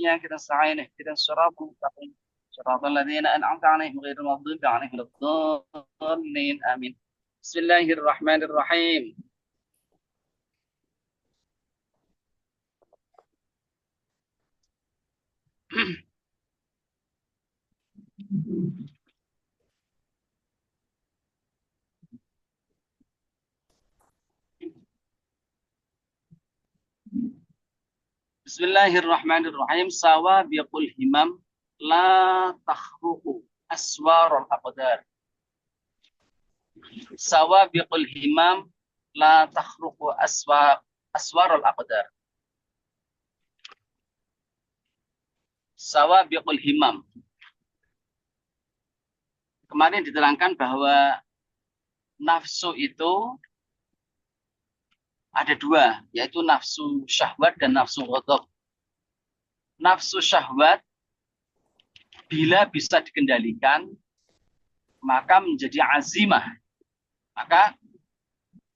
وإياك نستعين اهدنا الصراط المستقيم صراط الذين أنعمت عليهم غير المغضوب عليهم ولا الضالين آمين. بسم الله الرحمن الرحيم. Bismillahirrahmanirrahim. Sawabiqul himam la takhruqu aswarul aqdar. Sawabiqul himam la takhruqu aswarul aqdar. Sawabiqul himam. Kemarin diterangkan bahwa nafsu itu ada dua, yaitu nafsu syahwat dan nafsu ghadab. Nafsu syahwat bila bisa dikendalikan maka menjadi azimah. Maka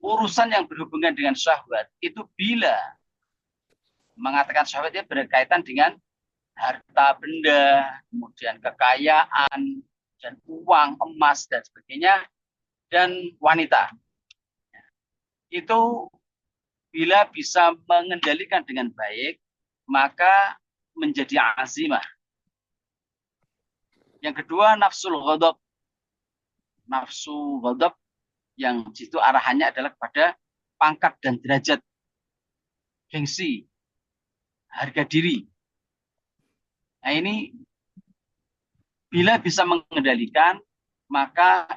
urusan yang berhubungan dengan syahwat itu bila mengatakan syahwat itu berkaitan dengan harta benda, kemudian kekayaan, dan uang, emas, dan sebagainya, dan wanita. Itu bila bisa mengendalikan dengan baik, maka menjadi azimah. Yang kedua, nafsul ghadab. Nafsu ghadab yang situ arahannya adalah kepada pangkat dan derajat, gengsi, harga diri. Nah ini bila bisa mengendalikan, maka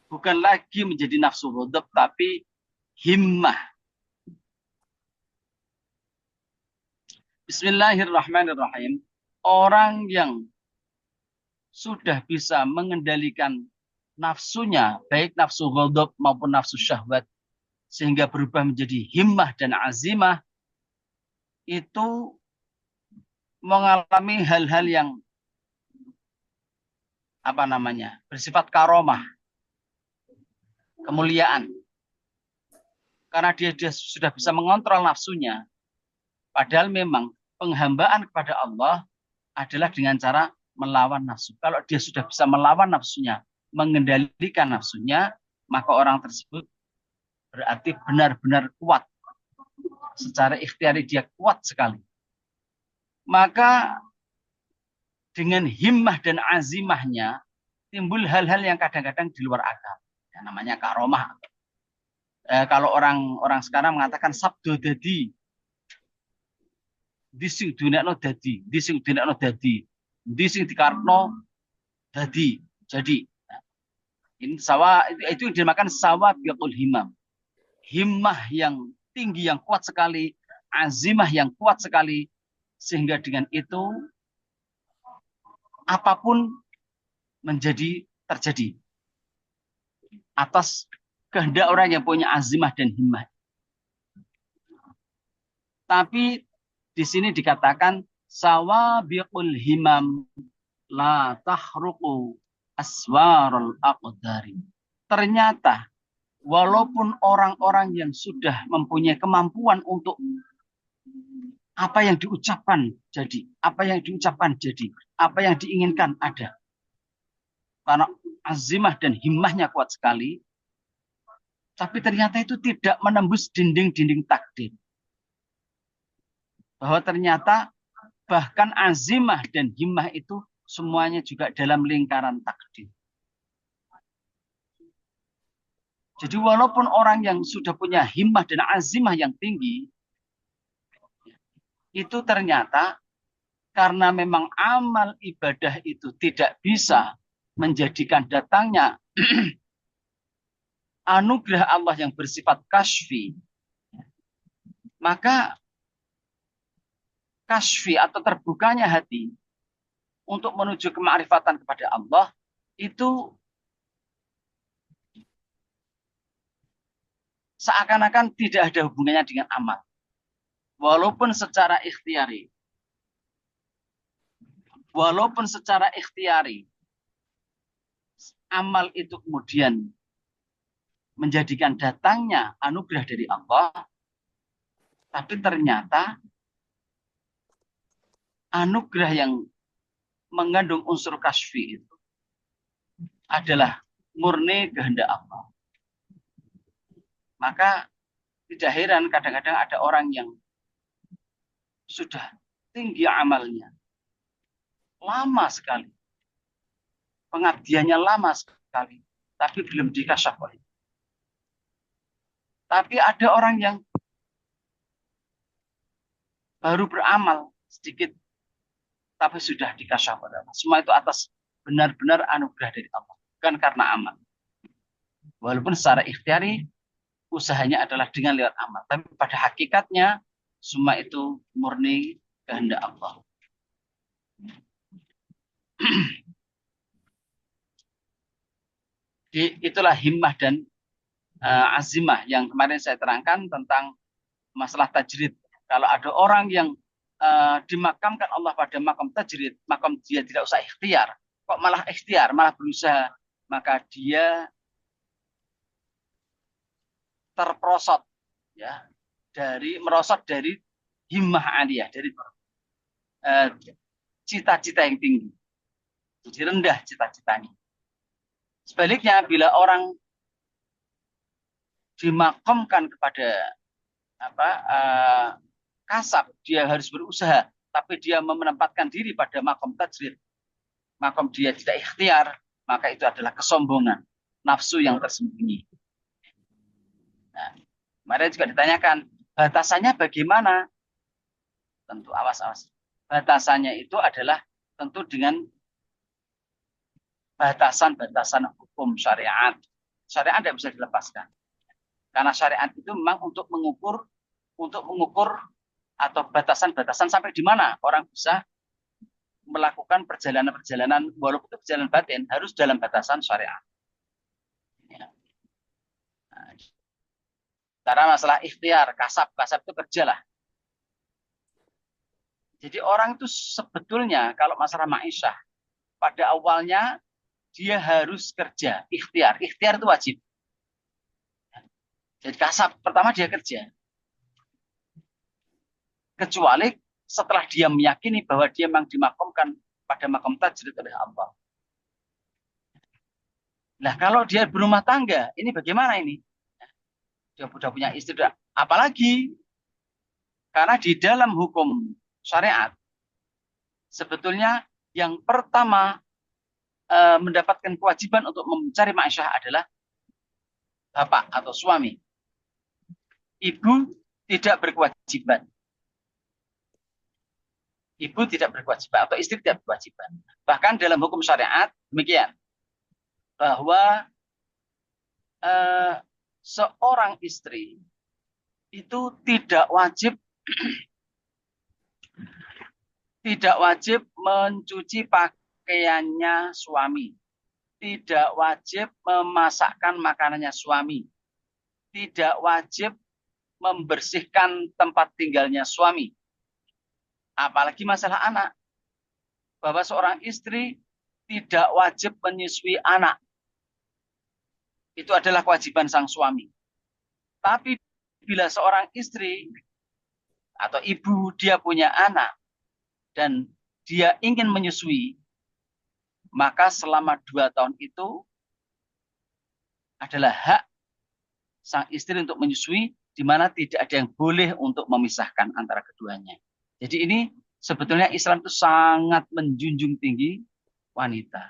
bukan lagi menjadi nafsu ghadab, tapi himmah. Bismillahirrahmanirrahim. Orang yang sudah bisa mengendalikan nafsunya, baik nafsu ghadab maupun nafsu syahwat, sehingga berubah menjadi himmah dan azimah, itu mengalami hal-hal yang bersifat karomah, kemuliaan. Karena dia sudah bisa mengontrol nafsunya. Padahal memang penghambaan kepada Allah adalah dengan cara melawan nafsu. Kalau dia sudah bisa melawan nafsunya, mengendalikan nafsunya, maka orang tersebut berarti benar-benar kuat. Secara ikhtiari dia kuat sekali. Maka dengan himmah dan azimahnya timbul hal-hal yang kadang-kadang di luar akal. Yang namanya karomah. Kalau orang sekarang mengatakan sabdo dadi, dising dunekno dadi, dising dunekno dadi, dising dikarno dadi. Jadi ini itu dinamakan sawabiqul himam. Himmah yang tinggi, yang kuat sekali, azimah yang kuat sekali, sehingga dengan itu apapun menjadi terjadi atas kehendak orang yang punya azimah dan himmah. Tapi di sini dikatakan sawabiqul himam la tahruqu aswarul aqdari. Ternyata walaupun orang-orang yang sudah mempunyai kemampuan untuk apa yang diucapkan jadi, apa yang diucapkan jadi, apa yang diinginkan ada. Karena azimah dan himmahnya kuat sekali, tapi ternyata itu tidak menembus dinding-dinding takdir. Bahwa ternyata bahkan azimah dan himmah itu semuanya juga dalam lingkaran takdir. Jadi walaupun orang yang sudah punya himmah dan azimah yang tinggi, itu ternyata karena memang amal ibadah itu tidak bisa menjadikan datangnya anugerah Allah yang bersifat kasfi, maka kasfi atau terbukanya hati untuk menuju kemakrifatan kepada Allah itu seakan-akan tidak ada hubungannya dengan amal. Walaupun secara ikhtiari. Walaupun secara ikhtiari amal itu kemudian menjadikan datangnya anugerah dari Allah, tapi ternyata anugerah yang mengandung unsur kasfi itu adalah murni kehendak Allah. Maka tidak heran kadang-kadang ada orang yang sudah tinggi amalnya, lama sekali, pengabdiannya lama sekali, tapi belum dikasyaf oleh. Tapi ada orang yang baru beramal sedikit, tapi sudah dikasyaf oleh Allah. Semua itu atas benar-benar anugerah dari Allah, bukan karena amal. Walaupun secara ikhtiari usahanya adalah dengan lewat amal, tapi pada hakikatnya semua itu murni kehendak Allah. Itulah himmah dan azimah yang kemarin saya terangkan tentang masalah tajrid. Kalau ada orang yang dimakamkan Allah pada makam tajrid, makam dia tidak usah ikhtiar, kok malah ikhtiar, malah berusaha, maka dia terprosot, ya, merosot dari himmah aliyah, dari cita-cita yang tinggi, jadi rendah cita-citanya. Sebaliknya, bila orang dimakamkan kepada kasab, dia harus berusaha, tapi dia menempatkan diri pada makom tajrid, makom dia tidak ikhtiar, maka itu adalah kesombongan, nafsu yang tersembunyi. Nah, kemarin juga ditanyakan, batasannya bagaimana? Tentu awas-awas. Batasannya itu adalah tentu dengan batasan-batasan hukum syariat. Syariat tidak bisa dilepaskan. Karena syariat itu memang untuk mengukur atau batasan-batasan sampai di mana orang bisa melakukan perjalanan-perjalanan, walaupun itu perjalanan batin, harus dalam batasan syariat. Ya. Nah, karena masalah ikhtiar, kasab itu kerjalah. Jadi orang itu sebetulnya kalau masalah ma'isyah, pada awalnya dia harus kerja, ikhtiar. Ikhtiar itu wajib. Jadi kasab, pertama dia kerja. Kecuali setelah dia meyakini bahwa dia memang dimakamkan pada makam tajrid oleh Allah. Nah, kalau dia berumah tangga, ini bagaimana ini? Dia sudah punya istri, apalagi karena di dalam hukum syariat, sebetulnya yang pertama mendapatkan kewajiban untuk mencari ma'isyah adalah bapak atau suami. Ibu tidak berkewajiban. Ibu tidak berkewajiban atau istri tidak berkewajiban. Bahkan dalam hukum syariat demikian, bahwa seorang istri itu tidak wajib mencuci pakaiannya suami, tidak wajib memasakkan makanannya suami, tidak wajib membersihkan tempat tinggalnya suami. Apalagi masalah anak, bahwa seorang istri tidak wajib menyusui anak. Itu adalah kewajiban sang suami. Tapi bila seorang istri atau ibu dia punya anak dan dia ingin menyusui, maka selama 2 tahun itu adalah hak sang istri untuk menyusui, di mana tidak ada yang boleh untuk memisahkan antara keduanya. Jadi ini sebetulnya Islam itu sangat menjunjung tinggi wanita.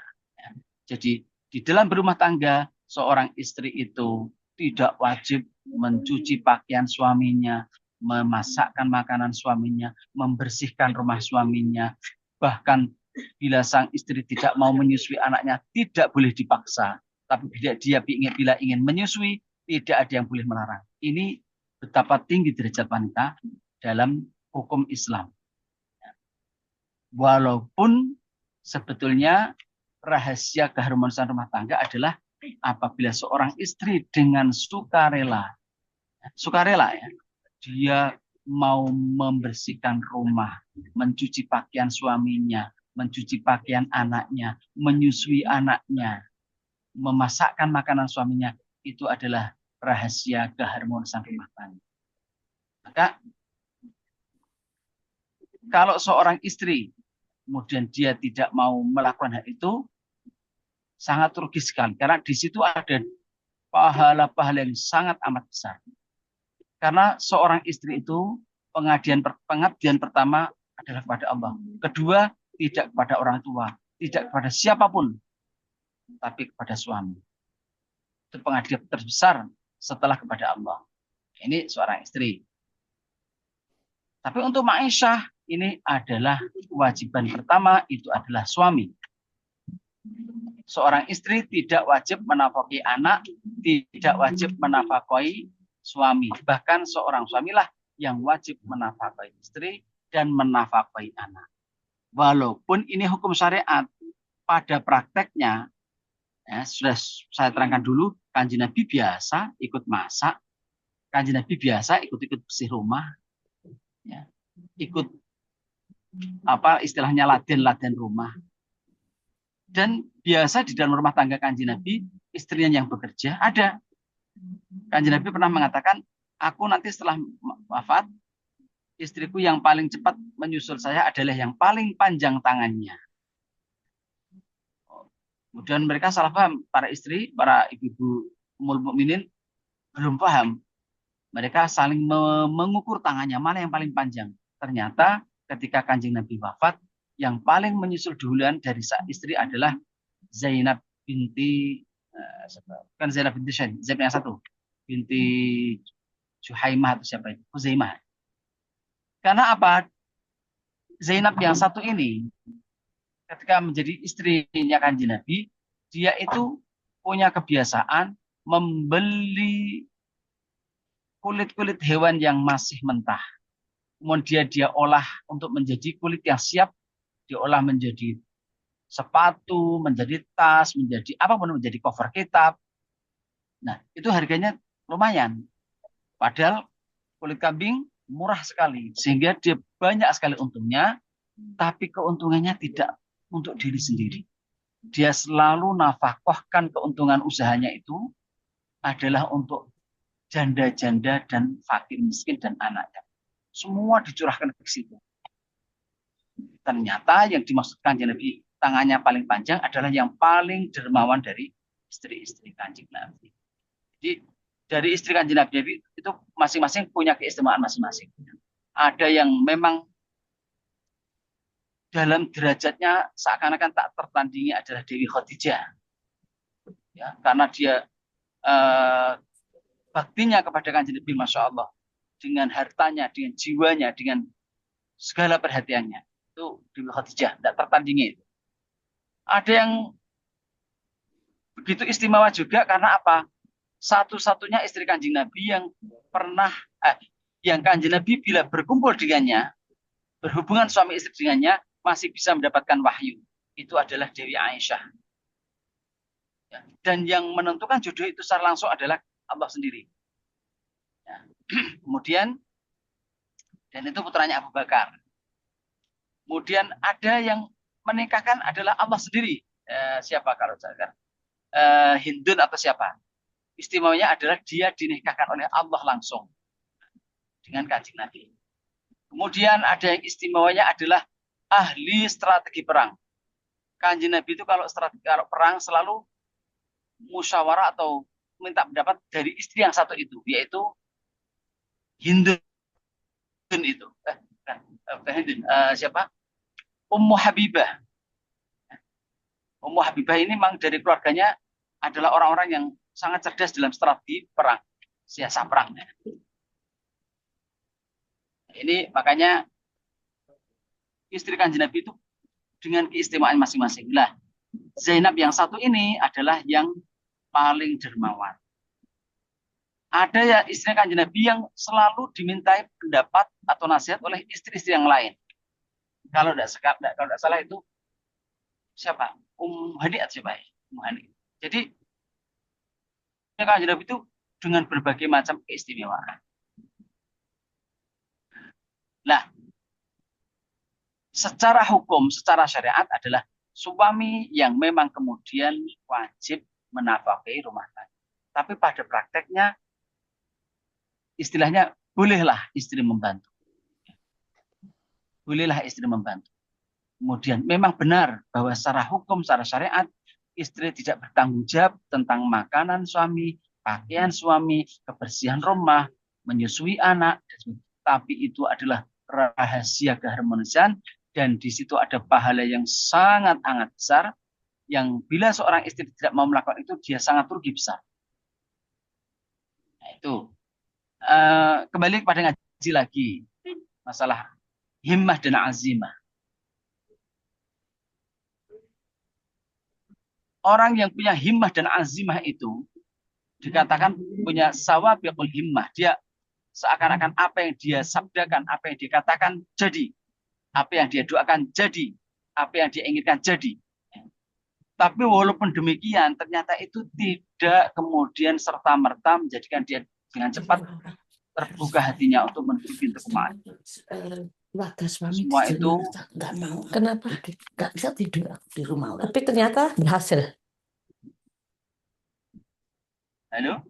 Jadi di dalam berumah tangga, seorang istri itu tidak wajib mencuci pakaian suaminya, memasakkan makanan suaminya, membersihkan rumah suaminya. Bahkan bila sang istri tidak mau menyusui anaknya, tidak boleh dipaksa. Tapi bila ingin menyusui, tidak ada yang boleh melarang. Ini betapa tinggi derajat wanita dalam hukum Islam. Walaupun sebetulnya rahasia keharmonisan rumah tangga adalah apabila seorang istri dengan sukarela ya, dia mau membersihkan rumah, mencuci pakaian suaminya, mencuci pakaian anaknya, menyusui anaknya, memasakkan makanan suaminya, itu adalah rahasia keharmonisan rumah tangga. Maka kalau seorang istri kemudian dia tidak mau melakukan hal itu, sangat rugi sekali. Karena di situ ada pahala-pahala yang sangat amat besar. Karena seorang istri itu pengabdian pertama adalah kepada Allah. Kedua, tidak kepada orang tua, tidak kepada siapapun, tapi kepada suami. Itu pengabdian terbesar setelah kepada Allah. Ini seorang istri. Tapi untuk Aisyah, ini adalah kewajiban pertama, itu adalah suami. Seorang istri tidak wajib menafkahi anak, tidak wajib menafkahi suami. Bahkan seorang suamilah yang wajib menafkahi istri dan menafkahi anak. Walaupun ini hukum syariat, pada prakteknya, ya, sudah saya terangkan dulu, Kanjeng Nabi biasa ikut masak, Kanjeng Nabi biasa ikut-ikut bersih rumah, ya, ikut apa istilahnya laden-laden rumah. Dan biasa di dalam rumah tangga Kanjeng Nabi, istrinya yang bekerja ada. Kanjeng Nabi pernah mengatakan, aku nanti setelah wafat, istriku yang paling cepat menyusul saya adalah yang paling panjang tangannya. Kemudian mereka salah paham, para istri, para ibu-ibu ummul mukminin belum paham. Mereka saling mengukur tangannya, mana yang paling panjang. Ternyata ketika Kanjeng Nabi wafat, yang paling menyusul duluan dari istri adalah Zainab binti, bukan Zainab binti Zainab yang satu, binti Juhaimah atau siapa itu, Huzaimah. Karena apa? Zainab yang satu ini, ketika menjadi istrinya Kanjeng Nabi, dia itu punya kebiasaan membeli kulit-kulit hewan yang masih mentah. Kemudian dia olah untuk menjadi kulit yang siap, diolah menjadi sepatu, menjadi tas, menjadi apapun, menjadi cover kitab. Nah, itu harganya lumayan. Padahal kulit kambing murah sekali, sehingga dia banyak sekali untungnya, tapi keuntungannya tidak untuk diri sendiri. Dia selalu nafkahkan keuntungan usahanya itu adalah untuk janda-janda dan fakir miskin dan anaknya. Semua dicurahkan ke situ. Ternyata yang dimaksudkan Nabi tangannya paling panjang adalah yang paling dermawan dari istri-istri Kanjeng Nabi. Jadi dari istri Kanjeng Nabi itu masing-masing punya keistimewaan masing-masing. Ada yang memang dalam derajatnya seakan-akan tak tertandingi adalah Dewi Khadijah. Ya, karena dia baktinya kepada Kanjeng Nabi, Masya Allah, dengan hartanya, dengan jiwanya, dengan segala perhatiannya. Itu Dewi Khadijah, tidak tertandingi. Ada yang begitu istimewa juga karena apa? Satu-satunya istri Kanjeng Nabi yang pernah, yang Kanjeng Nabi bila berkumpul dengannya, berhubungan suami istri dengannya, masih bisa mendapatkan wahyu. Itu adalah Dewi Aisyah. Ya. Dan yang menentukan jodoh itu secara langsung adalah Allah sendiri. Ya. Kemudian, dan itu putranya Abu Bakar. Kemudian ada yang menikahkan adalah Allah sendiri. Siapa kalau saya Hindun atau siapa? Istimewanya adalah dia dinikahkan oleh Allah langsung dengan Kanjeng Nabi. Kemudian ada yang istimewanya adalah ahli strategi perang. Kanjeng Nabi itu kalau perang selalu musyawarah atau minta pendapat dari istri yang satu itu, yaitu Hindun itu. Hindun, siapa? Ummu Habibah. Ummu Habibah ini memang dari keluarganya adalah orang-orang yang sangat cerdas dalam strategi perang, siasat perang. Ini makanya istri Kanjeng Nabi itu dengan keistimewaan masing-masing. Lah, Zainab yang satu ini adalah yang paling dermawan. Ada ya istri Kanjeng Nabi yang selalu dimintai pendapat atau nasihat oleh istri-istri yang lain. Kalau tidak salah itu siapa? Hani atau siapa ya? Hani. Jadi Kanjeng Nabi itu dengan berbagai macam keistimewaan. Nah, secara hukum, secara syariat adalah suami yang memang kemudian wajib menafkahi rumah tangga. Tapi pada prakteknya, istilahnya bolehlah istri membantu. Bolehlah istri membantu. Kemudian memang benar bahwa secara hukum, secara syariat, istri tidak bertanggung jawab tentang makanan suami, pakaian suami, kebersihan rumah, menyusui anak, tapi itu adalah rahasia keharmonisan dan di situ ada pahala yang sangat-sangat besar yang bila seorang istri tidak mau melakukan itu dia sangat rugi besar. Nah, itu kembali kepada ngaji lagi masalah himmah dan azimah. Orang yang punya himmah dan azimah itu dikatakan punya sawabiqul himmah. Dia seakan-akan apa yang dia sabdakan, apa yang dikatakan jadi, apa yang dia doakan jadi, apa yang dia inginkan jadi. Tapi walaupun demikian, ternyata itu tidak kemudian serta-merta menjadikan dia dengan cepat terbuka hatinya untuk menuju pintu kemajuan. Semua itu nggak mau. Kenapa? Nggak bisa tidur di rumah. Tapi ternyata berhasil. halo.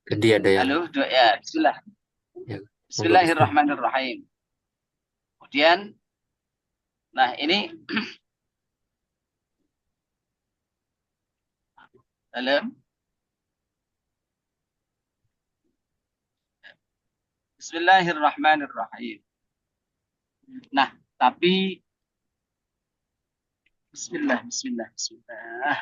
Jadi ada yang Halo, ya, bismillah. ya, Bismillahirrahmanirrahim. Kemudian, nah ini dalam Bismillahirrahmanirrahim. Nah, tapi Bismillah, Bismillah, Bismillah.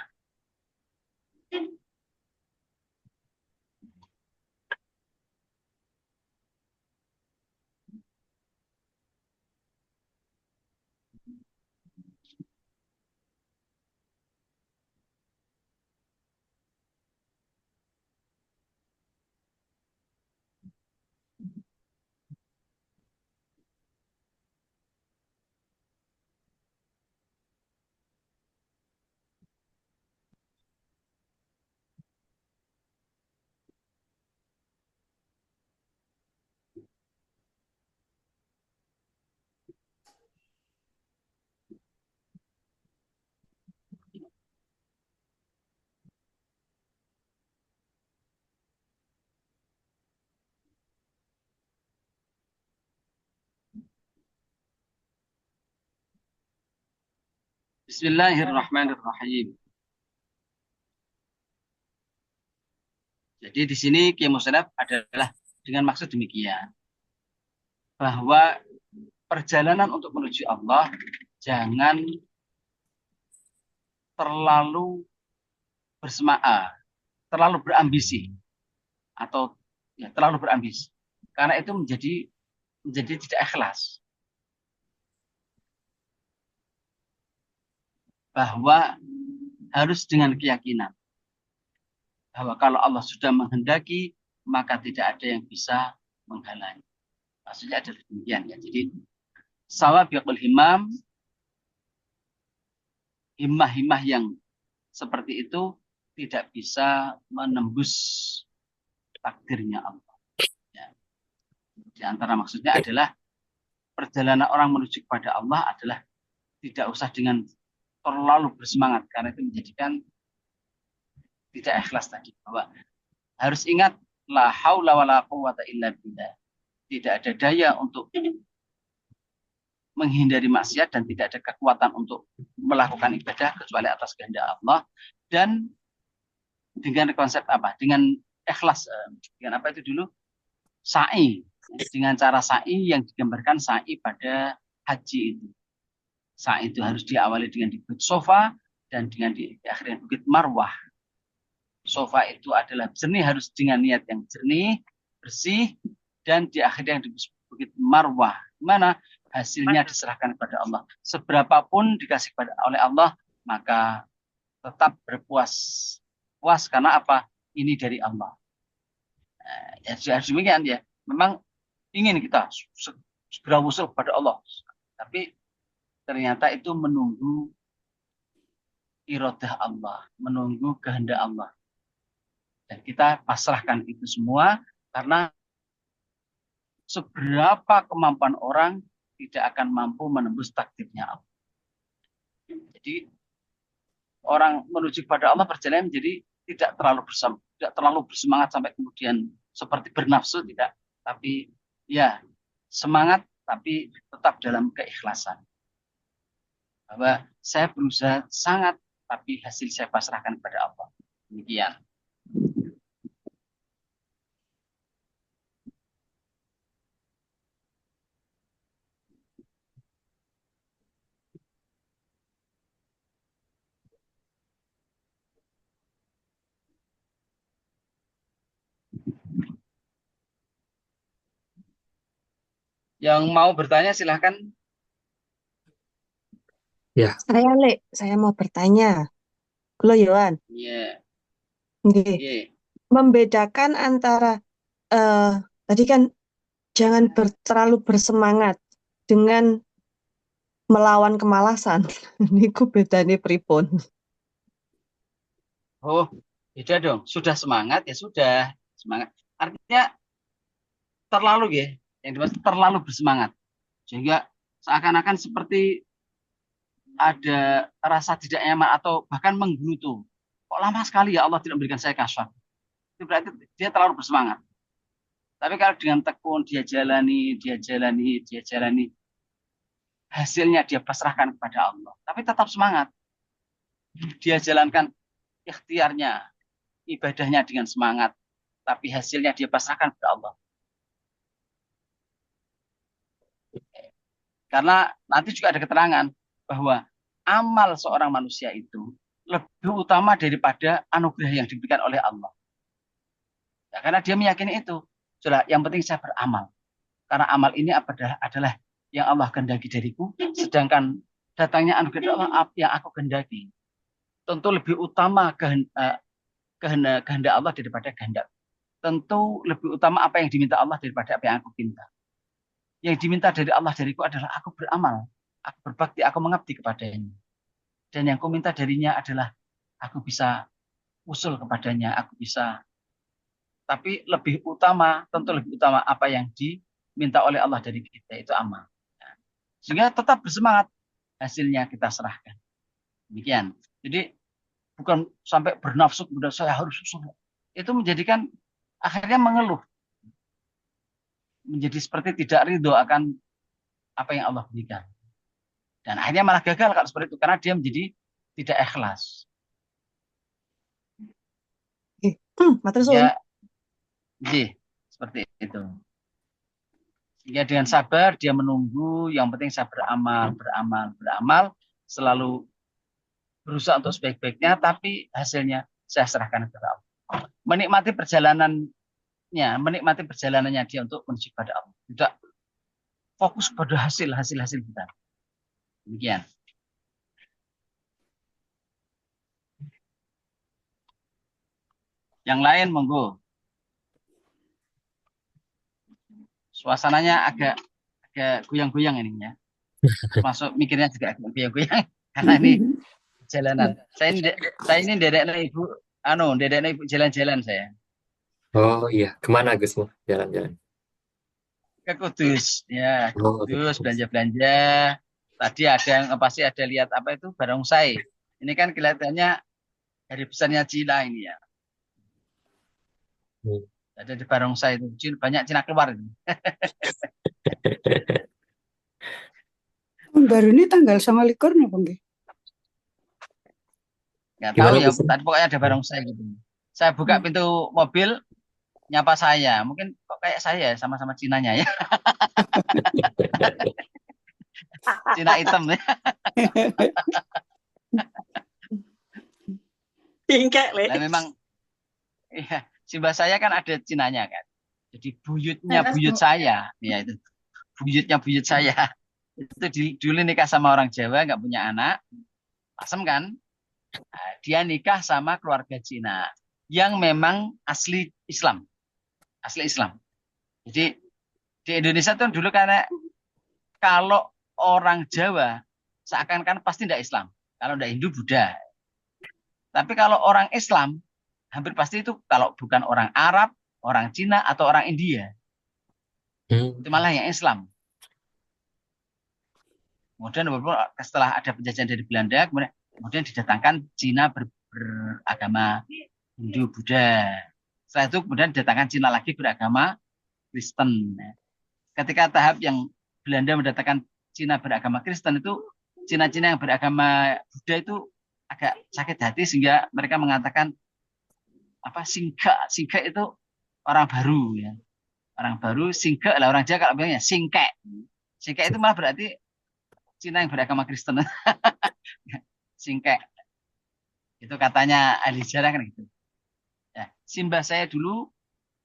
Bismillahirrahmanirrahim. Jadi di sini Kiai Musnad adalah dengan maksud demikian bahwa perjalanan untuk menuju Allah jangan terlalu terlalu berambisi atau ya terlalu berambisi karena itu menjadi tidak ikhlas. Bahwa harus dengan keyakinan bahwa kalau Allah sudah menghendaki maka tidak ada yang bisa menghalangi. Maksudnya adalah demikian ya. Jadi sawabiqul himmah yang seperti itu tidak bisa menembus takdirnya Allah. Ya. Di antara maksudnya adalah perjalanan orang menuju kepada Allah adalah tidak usah dengan terlalu bersemangat karena itu menjadikan tidak ikhlas tadi bahwa harus ingat la haula wala quwata illa billah. Tidak ada daya untuk menghindari maksiat dan tidak ada kekuatan untuk melakukan ibadah kecuali atas kehendak Allah dan dengan konsep apa? Dengan ikhlas dengan apa itu dulu? Sa'i. Dengan cara sa'i yang digambarkan sa'i pada haji itu. Sa'i itu harus diawali dengan di Bukit Sofa dan dengan di akhirnya Bukit Marwah. Sofa itu adalah jernih harus dengan niat yang jernih, bersih dan di akhirnya di Bukit Marwah. Mana hasilnya diserahkan kepada Allah. Seberapapun dikasih oleh Allah, maka tetap berpuas. Puas karena apa? Ini dari Allah. Ya demikian ya. Memang ingin kita segera usul kepada Allah. Tapi ternyata itu menunggu iradah Allah, menunggu kehendak Allah. Dan kita pasrahkan itu semua karena seberapa kemampuan orang tidak akan mampu menembus takdirnya Allah. Jadi orang menuju kepada Allah perjalanan menjadi tidak terlalu bersemangat sampai kemudian seperti bernafsu tidak, tapi Ya, semangat tapi tetap dalam keikhlasan. Bahwa saya berusaha sangat, tapi hasil saya pasrahkan kepada Allah. Demikian. Yang mau bertanya silahkan. Ya, Saya mau bertanya. Halo Yohan, Iya, Nggih. iya. Membedakan antara eh tadi kan jangan terlalu bersemangat dengan melawan kemalasan. Niku bedane pripun? Oh, beda dong. Sudah semangat ya sudah semangat. Artinya terlalu ya, yang dimaksud terlalu bersemangat. Sehingga seakan-akan seperti ada rasa tidak nyaman atau bahkan menggerutu. Kok lama sekali ya Allah tidak memberikan saya kasih. Itu berarti dia terlalu bersemangat. Tapi kalau dengan tekun dia jalani, hasilnya dia pasrahkan kepada Allah. Tapi tetap semangat. Dia jalankan ikhtiarnya, ibadahnya dengan semangat. Tapi hasilnya dia pasrahkan kepada Allah. Karena nanti juga ada keterangan bahwa amal seorang manusia itu lebih utama daripada anugerah yang diberikan oleh Allah. Ya, karena dia meyakini itu. Sudah, yang penting saya beramal. Karena amal ini adalah yang Allah kehendaki dariku, sedangkan datangnya anugerah Allah yang aku kehendaki. Tentu lebih utama kehendak Allah daripada kehendak. Tentu lebih utama apa yang diminta Allah daripada apa yang aku minta. Yang diminta dari Allah dariku adalah aku beramal, aku berbakti, aku mengabdi kepadanya. Dan yang ku minta darinya adalah aku bisa usul kepadanya, aku bisa. Tapi tentu lebih utama apa yang diminta oleh Allah dari kita, itu amal. Sehingga tetap bersemangat, hasilnya kita serahkan. Demikian. Jadi bukan sampai bernafsu, kemudian saya harus usul. Itu menjadikan akhirnya mengeluh. Menjadi seperti tidak ridho akan apa yang Allah berikan. Dan akhirnya malah gagal kalau seperti itu. Karena dia menjadi tidak ikhlas. Matur suwun. Ya, seperti itu. Sehingga dengan sabar dia menunggu, yang penting saya beramal, selalu berusaha untuk sebaik-baiknya, tapi hasilnya saya serahkan kepada Allah. Menikmati perjalanannya dia untuk menuju kepada Allah. Tidak fokus pada hasil kita. Demikian. Yang lain monggo. Suasananya agak goyang-goyang ini ya. Masuk mikirnya juga agak goyang-goyang karena ini jalanan. Saya ini dedeknya ibu jalan-jalan saya. oh iya, kemana Gus mau jalan-jalan? Ke Kudus ya, Oh, Kudus gitu. belanja-belanja. Tadi ada yang pasti ada lihat apa itu barongsai. Ini kan kelihatannya dari besarnya Cina ini ya. Hmm. Ada di barongsai itu banyak Cina keluar itu. Baru ini tanggal 29 napa nggih? Nggak tahu Gimana ya, Gus? tadi pokoknya ada barongsai gitu. Saya buka pintu mobil, nyapa saya. Mungkin kok kayak saya sama-sama Cinanya ya. Cina hitam ya. Bingkek le. Nah, memang iya, simbah saya kan ada Cinanya kan. Jadi buyutnya buyut saya, ya itu buyutnya buyut saya. Itu dulu nikah sama orang Jawa nggak punya anak, pasem kan? Nah, dia nikah sama keluarga Cina yang memang asli Islam, asli Islam. Jadi di Indonesia tuh dulu karena kalau orang Jawa seakan-akan pasti tidak Islam, kalau tidak Hindu Buddha. Tapi kalau orang Islam hampir pasti itu kalau bukan orang Arab, orang Cina atau orang India, Hmm. itu malah yang Islam. Kemudian setelah ada penjajahan dari Belanda, kemudian didatangkan Cina beragama Hindu Buddha. Setelah itu kemudian didatangkan Cina lagi beragama Kristen. ketika tahap yang Belanda mendatangkan Cina beragama Kristen itu, Cina-Cina yang beragama Buddha itu agak sakit hati sehingga mereka mengatakan apa singka itu orang baru ya. Orang baru singka lah orang Jawa kalau bilangnya singkek. Singkek itu malah berarti Cina yang beragama Kristen. Singkek. Itu katanya ahli sejarah kan gitu. Ya, simbah saya dulu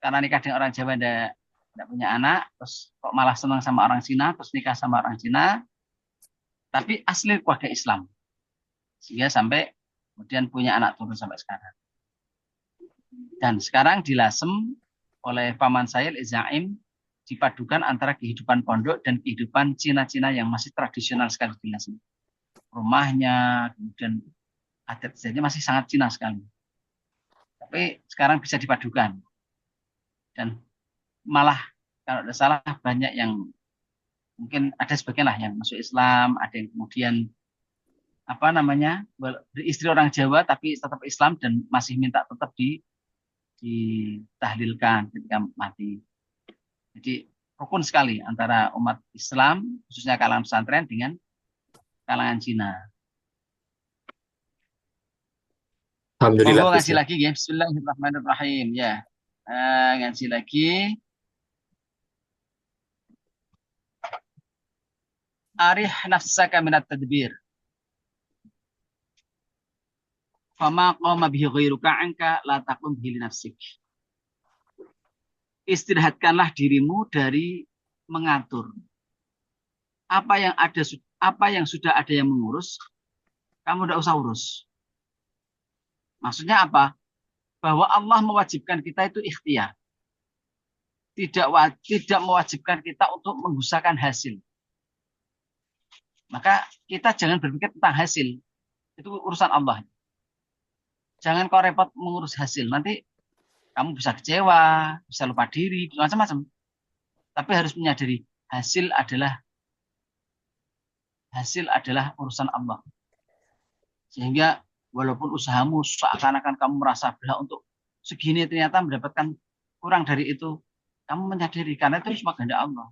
karena nikah dengan orang Jawa tidak punya anak, terus kok malah senang sama orang Cina, terus nikah sama orang Cina, tapi asli keluarga Islam. Sehingga sampai kemudian punya anak turun sampai sekarang. Dan sekarang dilasem oleh paman saya, Zaim, dipadukan antara kehidupan pondok dan kehidupan Cina-Cina yang masih tradisional sekali dilasem. Rumahnya, kemudian adat istiadatnya masih sangat Cina sekali. Tapi sekarang bisa dipadukan. Dan malah kalau tidak salah banyak yang mungkin ada sebagian lah yang masuk Islam, ada yang kemudian apa namanya beristri orang Jawa tapi tetap Islam dan masih minta tetap ditahlilkan ketika mati. Jadi rukun sekali antara umat Islam khususnya kalangan pesantren dengan kalangan Cina. Alhamdulillah, Monggo Gus. ngaji lagi ya. Bismillahirrahmanirrahim ya. Ngaji lagi. Arih nafsaka minat tadbir. Fama qama bihi ghairuka anka la taqum bihi li nafsik. Istirahatkanlah dirimu dari mengatur. Apa yang sudah ada yang mengurus, kamu tidak usah urus. Maksudnya apa? Bahwa Allah mewajibkan kita itu ikhtiar. Tidak mewajibkan kita untuk mengusahakan hasil. Maka kita jangan berpikir tentang hasil. Itu urusan Allah. Jangan kau repot mengurus hasil. Nanti kamu bisa kecewa, bisa lupa diri, macam-macam. Tapi harus menyadari hasil adalah urusan Allah. Sehingga walaupun usahamu seakan-akan kamu merasa belah untuk segini ternyata mendapatkan kurang dari itu, kamu menyadari karena itu semua kehendak Allah.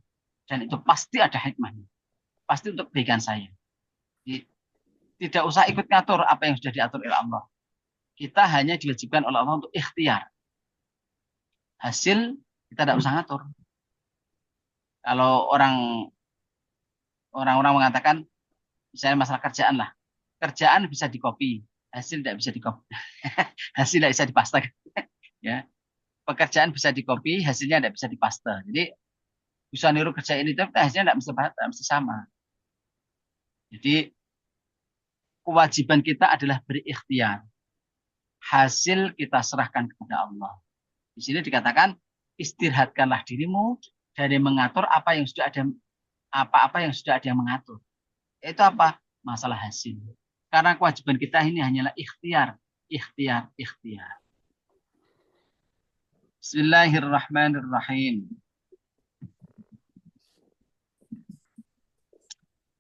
Dan itu pasti ada hikmahnya. Pasti untuk kebaikan saya. Jadi, tidak usah ikut ngatur apa yang sudah diatur oleh Allah. Kita hanya diwajibkan oleh Allah untuk ikhtiar. Hasil kita tidak usah ngatur. Kalau orang-orang mengatakan, misalnya masalah kerjaan lah, kerjaan bisa dikopi, hasil tidak bisa dikopi, hasil tidak bisa dipaste. Ya, pekerjaan bisa dikopi, hasilnya tidak bisa dipaste. Jadi bisa niru kerja ini, tapi hasilnya tidak mesti sama. Jadi kewajiban kita adalah berikhtiar. Hasil kita serahkan kepada Allah. Di sini dikatakan istirahatkanlah dirimu dari mengatur apa yang sudah ada yang mengatur. Itu apa? Masalah hasil. Karena kewajiban kita ini hanyalah ikhtiar. Bismillahirrahmanirrahim.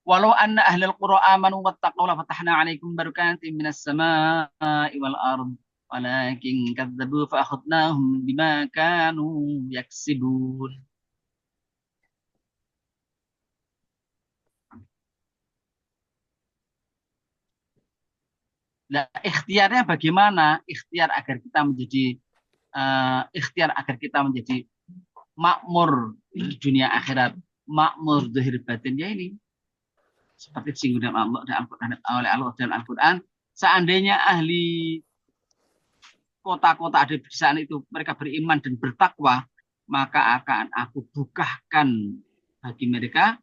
Walau anna ahlal qura amanu wattaqaw la fatahna 'alaikum barakatin minas samaa'i wal ardh walakin kadzdzabu fa akhadnahum bima kanu yaksibun. Nah, ikhtiarnya bagaimana? Ikhtiar agar kita menjadi makmur di dunia akhirat, makmur zahir batinnya ini. Seperti disinggung oleh Allah dalam Al-Quran, seandainya ahli kota-kota ada di sana itu mereka beriman dan bertakwa, maka akan aku bukakan bagi mereka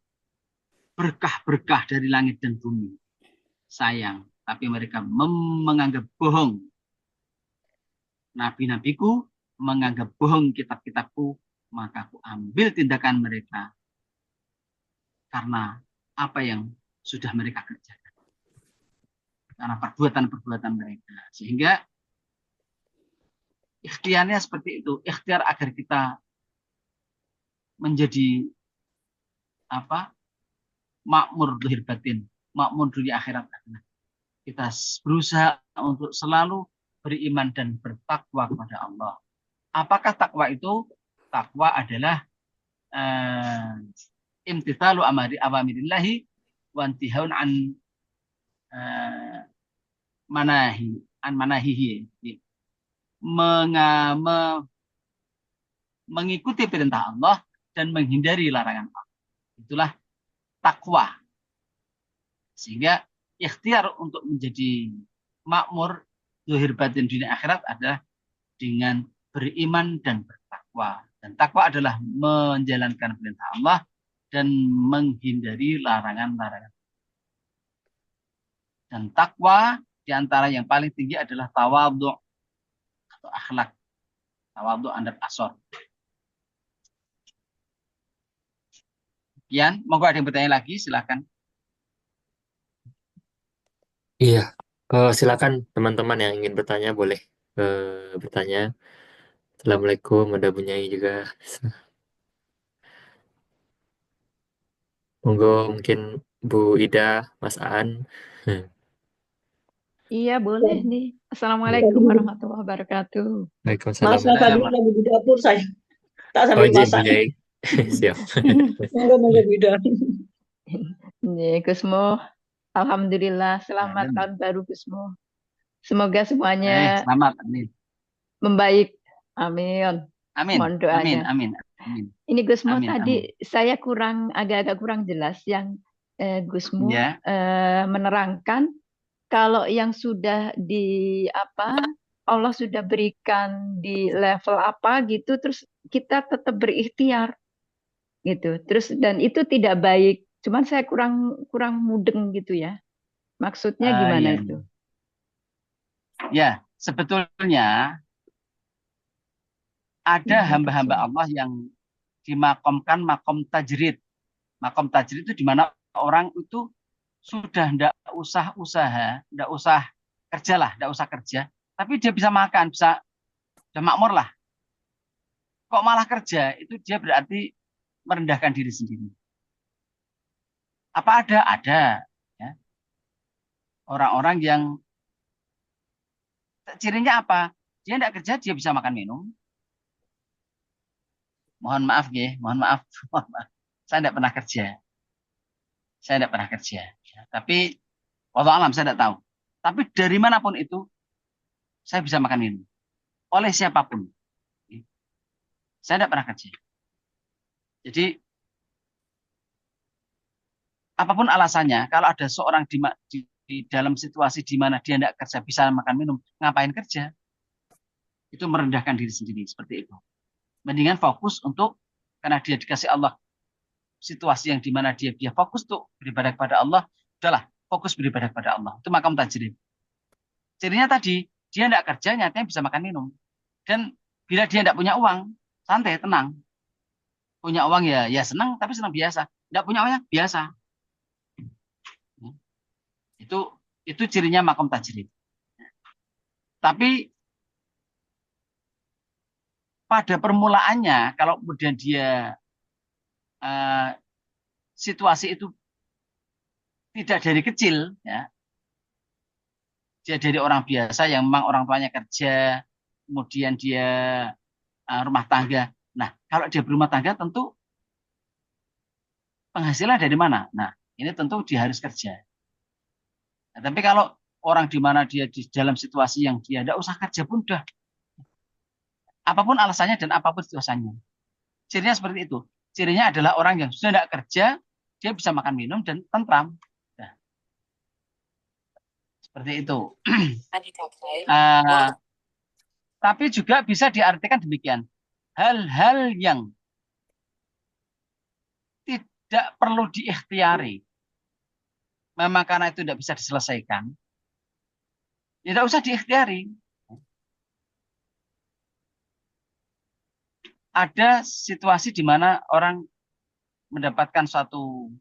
berkah-berkah dari langit dan bumi. Sayang, tapi mereka menganggap bohong nabi-nabiku, menganggap bohong kitab-kitabku, maka aku ambil tindakan mereka karena apa yang sudah mereka kerjakan, karena perbuatan-perbuatan mereka. Sehingga ikhtiarnya seperti itu, ikhtiar agar kita menjadi makmur zahir batin, makmur dunia akhirat. Kita berusaha untuk selalu beriman dan bertakwa kepada Allah. Apakah takwa itu? Takwa adalah imtithalu awamirillahi wa intihaun an eh, manahihi. Mengikuti perintah Allah dan menghindari larangan Allah. Itulah takwa. Sehingga ikhtiar untuk menjadi makmur zahir batin dunia akhirat adalah dengan beriman dan bertakwa. Dan takwa adalah menjalankan perintah Allah dan menghindari larangan-larangan. Dan takwa di antara yang paling tinggi adalah tawadhu atau akhlak. Tawadhu andal asor. Sekian, monggo ada yang bertanya lagi, silakan. Iya. Silakan teman-teman yang ingin bertanya boleh bertanya. Assalamualaikum, ada Bu Nyai juga. Monggo mungkin Bu Ida, Mas Aan. Iya, boleh nih. Assalamualaikum warahmatullahi wabarakatuh. Waalaikumsalam. Mas Fadli lagi di dapur saya. Tak Oh, sambil izin Bu masak. Nyai. Siap. Monggo beda. Nih, Gusmo. Alhamdulillah, selamat tahun baru Gusmo. Semoga semuanya Selamat, amin. membaik. Amin. Amin, Mohon doanya. amin. Ini Gusmo Amin, tadi saya agak-agak kurang jelas yang Gusmo Ya. menerangkan kalau yang sudah Allah sudah berikan di level apa gitu, terus kita tetap berikhtiar gitu. Terus dan itu tidak baik. Cuman saya kurang mudeng gitu ya. Maksudnya gimana Iya. itu? Ya, sebetulnya ada hamba-hamba Allah yang dimakamkan makom tajrid. Makom tajrid itu di mana orang itu sudah tidak usah usaha, tidak usah kerja lah, tidak usah kerja, tapi dia bisa makan, bisa makmur lah. Kok malah kerja? Itu dia berarti merendahkan diri sendiri. Apa ada? Ada. Ya. Orang-orang yang cirinya apa? Dia tidak kerja, dia bisa makan minum. Mohon maaf ya, mohon maaf. Saya tidak pernah kerja. Ya. Tapi wallahu alam saya tidak tahu. Tapi dari manapun itu, saya bisa makan minum. Oleh siapapun. Saya tidak pernah kerja. Jadi, apapun alasannya, kalau ada seorang di dalam situasi di mana dia tidak kerja, bisa makan minum, ngapain kerja? Itu merendahkan diri sendiri, seperti itu. Mendingan fokus karena dia dikasih Allah situasi yang di mana dia fokus untuk beribadah kepada Allah, udahlah, fokus beribadah kepada Allah. Itu makam tajrid. Cirinya tadi, dia tidak kerja, nyatanya bisa makan minum. Dan bila dia tidak punya uang, santai, tenang. Punya uang ya senang, tapi senang biasa. Tidak punya uangnya biasa. Itu cirinya makom tajrid. Tapi pada permulaannya, kalau kemudian dia situasi itu tidak dari kecil, ya, dia dari orang biasa yang memang orang tuanya kerja, kemudian dia rumah tangga. Nah, kalau dia berumah tangga tentu penghasilan dari mana? Nah, ini tentu dia harus kerja. Nah, tapi kalau orang di mana dia di dalam situasi yang dia tidak usah kerja pun udah, apapun alasannya dan apapun situasinya. Cirinya seperti itu. Cirinya adalah orang yang sudah tidak kerja, dia bisa makan minum dan tentram. Nah, seperti itu. Tapi juga bisa diartikan demikian. Hal-hal yang tidak perlu diikhtiari, memang karena itu tidak bisa diselesaikan, tidak usah diikhtiari. Ada situasi di mana orang mendapatkan suatu,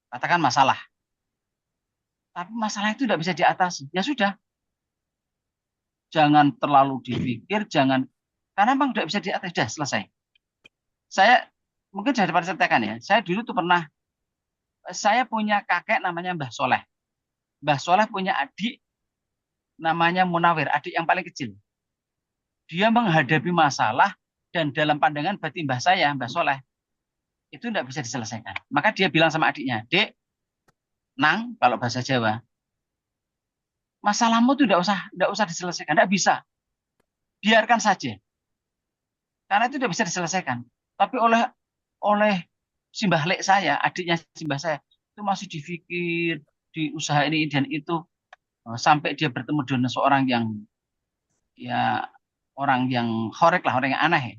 katakan masalah. Tapi masalah itu tidak bisa diatasi. Ya sudah. Jangan terlalu dipikir, karena memang tidak bisa diatasi. Sudah, selesai. Saya, mungkin sudah dapat ceritakan ya, saya dulu tuh pernah, saya punya kakek namanya Mbah Soleh. Mbah Soleh punya adik namanya Munawir, adik yang paling kecil. Dia menghadapi masalah, dan dalam pandangan batin Mbah saya, Mbah Soleh, itu tidak bisa diselesaikan. Maka dia bilang sama adiknya, Dek, Nang, kalau bahasa Jawa, masalahmu tuh tidak usah diselesaikan, tidak bisa, biarkan saja, karena itu tidak bisa diselesaikan. Tapi oleh simbah lek saya, adiknya simbah saya, itu masih dipikir, diusaha ini dan itu, sampai dia bertemu dengan seorang yang ya orang yang horek lah, orang yang aneh ya,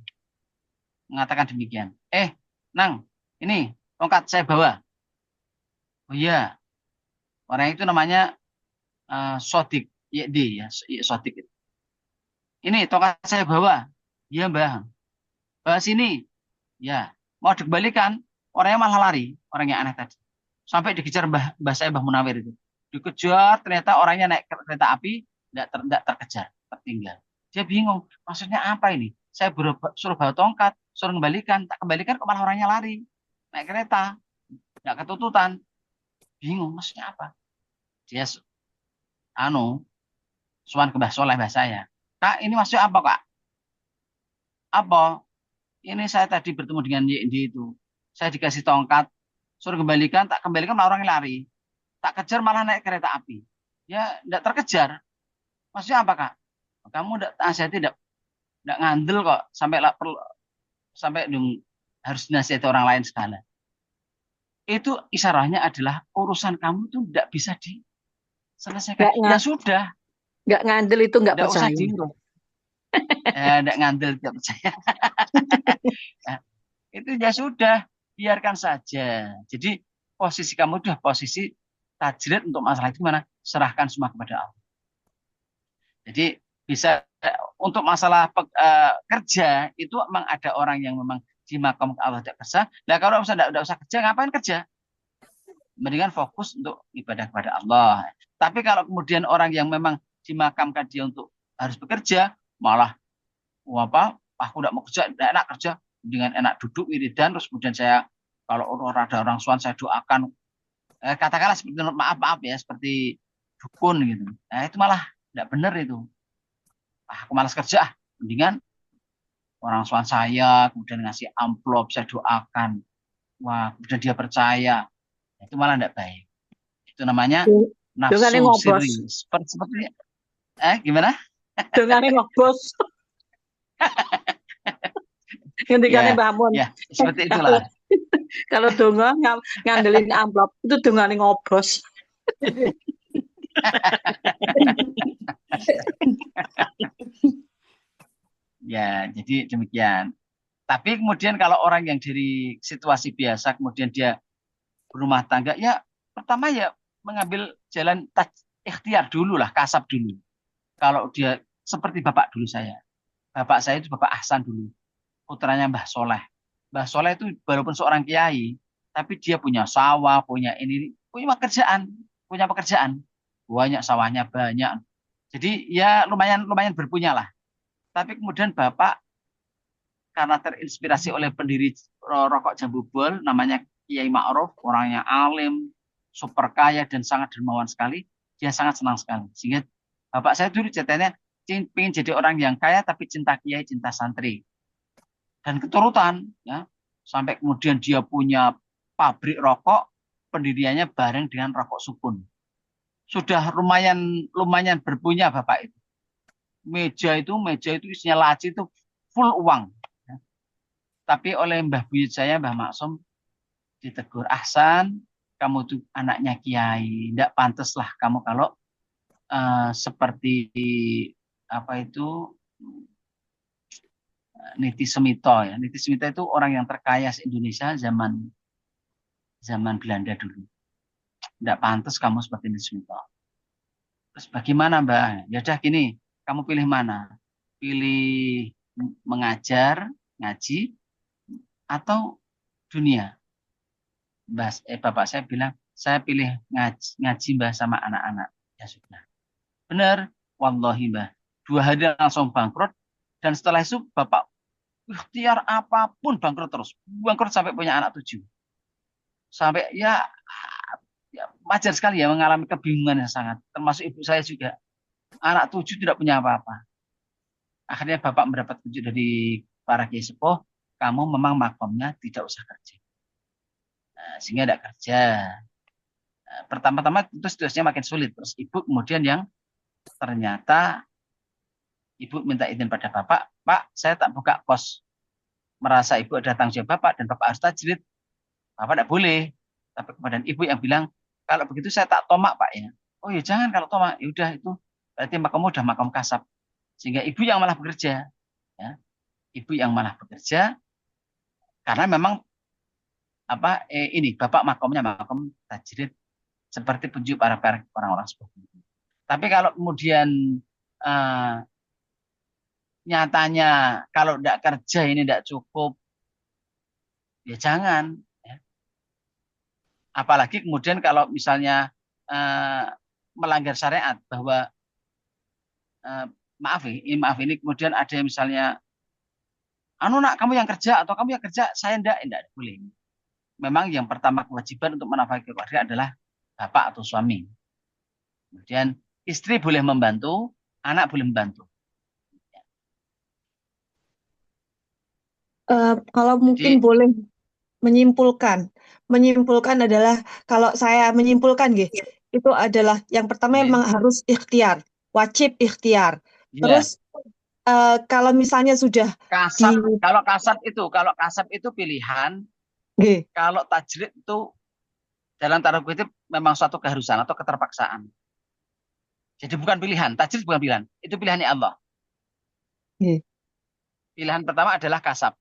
mengatakan demikian. Nang, ini tongkat saya bawa. Oh iya, orang itu namanya Sodik, YD ya, Sodik. Ini tongkat saya bawa. Iya Mbah, bawa sini. Ya, mau dikembalikan, orangnya malah lari, orang yang aneh tadi. Sampai dikejar mbah saya, Mbah Munawir itu. Dikejar, ternyata orangnya naik kereta api, tidak terkejar, tertinggal. Dia bingung, maksudnya apa ini? Saya suruh bawa tongkat, suruh kembalikan, tak kembalikan kok malah orangnya lari. Naik kereta, tidak ketututan. Bingung, maksudnya apa? Dia suan ke Mbah Soleh, mbah saya. Kak, ini maksudnya apa, Kak? Apa? Ini saya tadi bertemu dengan YD itu. Saya dikasih tongkat, suruh kembalikan, tak kembalikan malah orangnya lari. Tak kejar malah naik kereta api. Ya, tidak terkejar. Maksudnya apa, Kak? Kamu tidak ngandel kok sampai harus dinasihati orang lain segala. Itu isyaratnya adalah urusan kamu itu tidak bisa diselesaikan. Ya sudah, Nggak ngandel itu nggak tidak usah percaya. diurus. Tidak ngandel, tidak percaya. Itu ya sudah, biarkan saja. Jadi posisi kamu itu posisi tajrid untuk masalah itu mana? Serahkan semua kepada Allah. Jadi bisa untuk masalah kerja itu memang ada orang yang memang di makam Allah tidak kerja. Nah kalau tidak usah kerja, ngapain kerja? Mendingan fokus untuk ibadah kepada Allah. Tapi kalau kemudian orang yang memang dimakamkan dia untuk harus bekerja, malah aku tidak mau kerja, tidak enak kerja, dengan enak duduk wiridan, terus kemudian saya kalau ada orang suan saya doakan, katakanlah seperti maaf ya, seperti dukun gitu. Nah itu malah tidak benar itu. Aku malas kerja, mendingan orang suan saya kemudian ngasih amplop, saya doakan, wah kemudian dia percaya, itu malah tidak baik. Itu namanya Dongane nafsu ngobos. siri. Seperti gimana? Dongane ngobos. Ngendikane Ya, Mbah Mun. ya seperti itulah. Kalau donga ngandelin amplop, itu dongane ngobos. Ya, jadi demikian. Tapi kemudian kalau orang yang dari situasi biasa, kemudian dia berumah tangga, ya pertama ya mengambil jalan ikhtiar dulu lah, kasab dulu. Kalau dia seperti bapak dulu saya. Bapak saya itu Bapak Ahsan dulu. Putranya Mbah Soleh. Mbah Soleh itu walaupun seorang kiai, tapi dia punya sawah, punya punya pekerjaan. Banyak sawahnya, banyak. Jadi ya lumayan berpunya lah. Tapi kemudian Bapak karena terinspirasi oleh pendiri Rokok Jambu Bol, namanya Kiai Ma'ruf, orangnya alim, super kaya dan sangat dermawan sekali, dia sangat senang sekali. Sehingga Bapak saya dulu ceritanya ingin jadi orang yang kaya tapi cinta kiai, cinta santri. Dan keturutan ya, sampai kemudian dia punya pabrik rokok, pendiriannya bareng dengan Rokok Sukun. Sudah lumayan berpunya Bapak itu. Meja itu isinya laci itu full uang. Ya. Tapi oleh Mbah Buyut saya, Mbah Maksum, ditegur, Ahsan, kamu tuh anaknya kiai, tidak pantas lah kamu kalau seperti Niti Semito ya. Niti Semito itu orang yang terkaya se-Indonesia zaman Belanda dulu. Tidak pantas kamu seperti Niti Semito. Terus bagaimana Mbak? Ya udah gini, kamu pilih mana? Pilih mengajar, ngaji, atau dunia? Bapak saya bilang, saya pilih ngaji Mbah sama anak-anak. Ya sudah. Benar, wallahi Mbah. 2 hari langsung bangkrut, dan setelah itu Bapak ikhtiar apapun bangkrut terus. Bangkrut sampai punya anak 7. Sampai ya wajar sekali ya mengalami kebingungan yang sangat. Termasuk ibu saya juga. Anak 7 tidak punya apa-apa. Akhirnya Bapak mendapat petunjuk dari para kiai sepuh, kamu memang makomnya tidak usah kerja. sehingga tidak kerja. Pertama-tama itu situasinya makin sulit. Terus ibu kemudian yang ternyata ibu minta izin pada bapak, Pak, saya tak buka kos. Merasa ibu ada tanggung jawab bapak dan bapak harus tajrid. Bapak tidak boleh. Tapi kemudian ibu yang bilang, kalau begitu saya tak tomak Pak ya. Oh ya jangan kalau tomak. Ya udah itu berarti makamu udah makam kasab. Sehingga ibu yang malah bekerja. Ya. Ibu yang malah bekerja karena memang ini bapak makamnya makam tajrid seperti petunjuk para orang-orang seperti itu. Tapi kalau kemudian nyatanya kalau tidak kerja ini tidak cukup, ya jangan. Ya. Apalagi kemudian kalau misalnya melanggar syariat bahwa maaf ini kemudian ada yang misalnya, nak kamu yang kerja atau kamu yang kerja, saya tidak boleh. Memang yang pertama kewajiban untuk menafkahi keluarga adalah bapak atau suami. Kemudian istri boleh membantu, anak boleh membantu. Kalau mungkin Jadi boleh menyimpulkan adalah kalau saya menyimpulkan itu adalah yang pertama memang harus ikhtiar, wajib ikhtiar. ya, Terus kalau misalnya sudah kalau kasab itu pilihan, kalau tajrid itu dalam tanda kutip memang suatu keharusan atau keterpaksaan. Jadi bukan pilihan, tajrid bukan pilihan, itu pilihannya Allah. Pilihan pertama adalah kasab.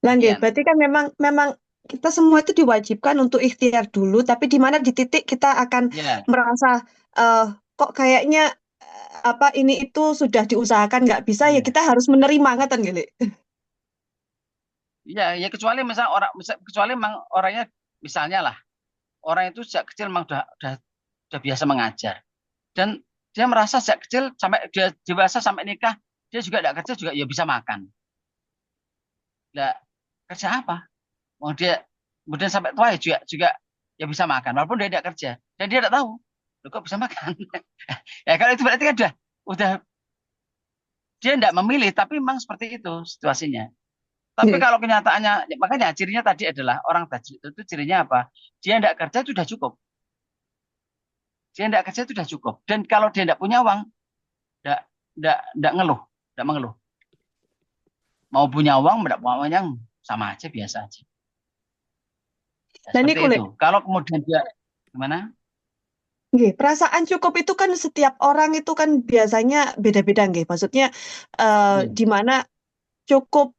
Lanjut, berarti kan memang kita semua itu diwajibkan untuk ikhtiar dulu, tapi di mana di titik kita akan merasa kok kayaknya ini itu sudah diusahakan nggak bisa, ya kita harus menerima, ngaten gini. Ya kecuali memang orangnya misalnya lah, orang itu sejak kecil memang udah biasa mengajar dan dia merasa sejak kecil sampai dia dewasa sampai nikah dia juga tidak kerja juga ya bisa makan. Nah, kerja apa? Mau dia kemudian sampai tua ya juga ya bisa makan walaupun dia tidak kerja dan dia tidak tahu loh kok bisa makan. Ya kalau itu berarti kan udah dia tidak memilih tapi memang seperti itu situasinya. Tapi kalau kenyataannya, makanya cirinya tadi adalah orang tajrid itu cirinya apa? Dia tidak kerja itu sudah cukup. Dia tidak kerja itu sudah cukup. Dan kalau dia tidak punya uang, tidak mengeluh. Mau punya uang, tidak punya uang yang sama aja, biasa aja. Ya, Dan seperti itu. Kalau kemudian dia gimana? Perasaan cukup itu kan setiap orang itu kan biasanya beda-beda nggih. Maksudnya di mana cukup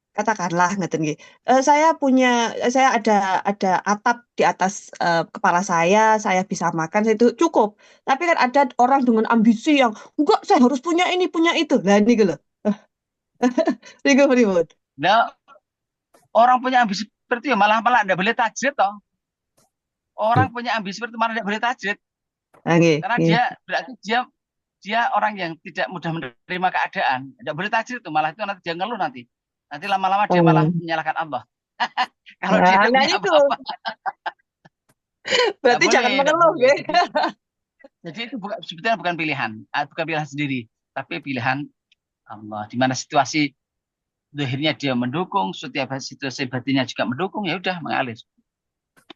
katakanlah ngeten saya ada atap di atas kepala saya bisa makan, saya itu cukup. Tapi kan ada orang dengan ambisi yang enggak, saya harus punya ini, punya itu. Lah niku lho. Niku pripun? Nah, orang punya ambisi seperti itu malah tidak boleh tajrid toh. Orang punya ambisi seperti itu malah tidak boleh tajrid. Karena dia berarti dia orang yang tidak mudah menerima keadaan. Tidak boleh tajrid itu, malah itu nanti dia ngeluh nanti. Nanti lama-lama dia malah menyalahkan Allah. Kalau dia tidak punya apa-apa. Berarti jangan mengeluh, ya. Jadi itu sebetulnya bukan pilihan sendiri, tapi pilihan Allah. Di mana situasi zahirnya dia mendukung, setiap situasi batinnya juga mendukung, ya udah mengalir.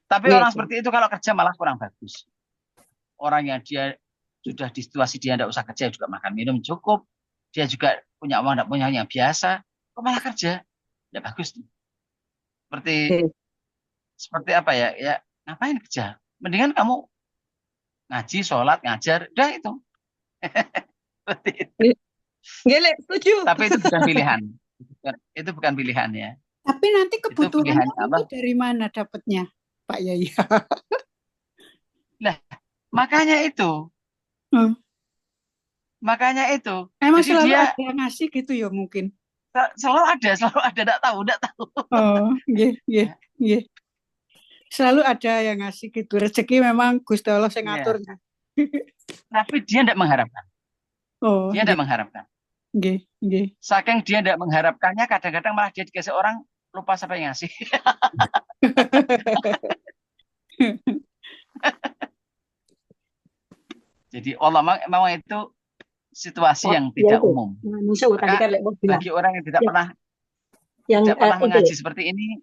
Tapi orang seperti itu kalau kerja malah kurang bagus. Orang yang dia sudah di situasi dia tidak usah kerja juga makan minum cukup, dia juga punya uang, tidak punya yang biasa, kok malah kerja? Tidak bagus. Seperti apa ya? Ya ngapain kerja? Mendingan kamu ngaji, sholat, ngajar, udah itu. Seperti itu. Setuju. Tapi itu bukan pilihan. Itu bukan pilihan ya. Tapi nanti kebutuhan itu dari mana dapatnya, Pak Yai? Nah, makanya itu. Emang jadi selalu dia ada yang ngasih gitu ya mungkin. Selalu ada, tidak tahu. Oh, iya. Selalu ada yang ngasih gitu. Rezeki memang Gusti Allah yang ngaturnya. Tapi dia tidak mengharapkan. Oh, dia tidak mengharapkan. Saking dia tidak mengharapkannya, kadang-kadang malah dia dikasih orang lupa siapa yang ngasih. Jadi Allah memang itu situasi yang tidak umum. Maka bagi orang yang tidak pernah mengaji seperti ini,